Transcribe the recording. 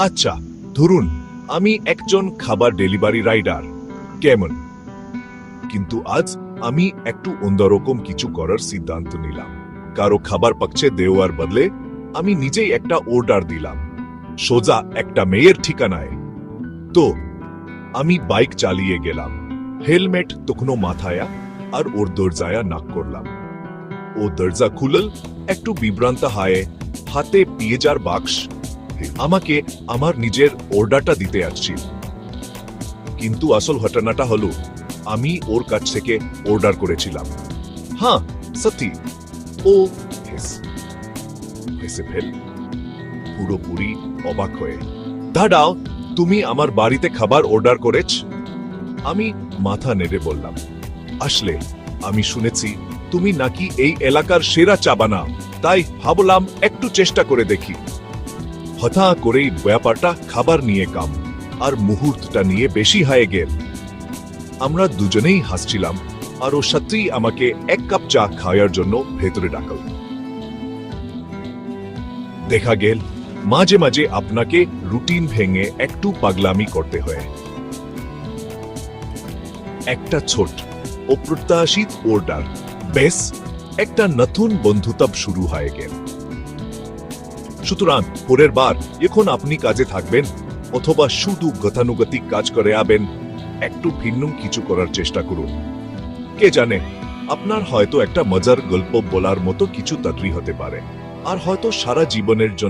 আচ্ছা, ধরুন আমি একজন খাবার ডেলিভারি রাইডার, কেমন? কিন্তু আজ আমি একটু অন্যরকম কিছু করার সিদ্ধান্ত নিলাম। কারো খাবার পাচ্ছে দেওয়ার বদলে আমি নিজেই একটা অর্ডার দিলাম, সোজা একটা মেয়ের ঠিকানায়। তো আমি বাইক চালিয়ে গেলাম, হেলমেট তখনও মাথায়, আর ওর দরজায় নাক করলাম। ও দরজা খুলল, একটু বিভ্রান্ত হায়, হাতে পিয়েজার বাক্স, আমাকে আমার নিজের অর্ডারটা দিতে আসছিল। কিন্তু আসল ঘটনাটা হলো, আমি ওর কাছ থেকে অর্ডার করেছিলাম। হ্যাঁ, সত্যি। ও হেসে ফেল, পুরোপুরি অবাক হয়ে। দাঁড়াও, তুমি আমার বাড়িতে খাবার অর্ডার করেছ? আমি মাথা নেড়ে বললাম, আসলে আমি শুনেছি তুমি নাকি এই এলাকার সেরা চা বানাও, তাই ভাবলাম একটু চেষ্টা করে দেখি। হঠাৎ করেই ব্যাপারটা খাবার নিয়ে কাম, আর মুহূর্তটা নিয়ে বেশি হয়ে গেল। আমরা দুজনেই হাসছিলাম, আর ও সত্যিই আমাকে এক কাপ চা খাওয়ার জন্য ভেতরে ডাকল। দেখা গেল মাঝে মাঝে আপনাকে রুটিন ভেঙে একটু পাগলামি করতে হয়। একটা ছোট অপ্রত্যাশিত অর্ডার, বেশ একটা নতুন বন্ধুত্ব শুরু হয়ে গেল। সুতরাং পরের বার এখন আপনি কাজে থাকবেন অথবা শুধু গতানুগতিক কাজ করে আবেন, একটু ভিন্ন কিছু করার চেষ্টা করুন। কে জানে, আপনার হয়তো একটা মজার গল্প বলার মতো কিছু তৈরি হতে পারে, আর হয়তো সারা জীবনের জন্য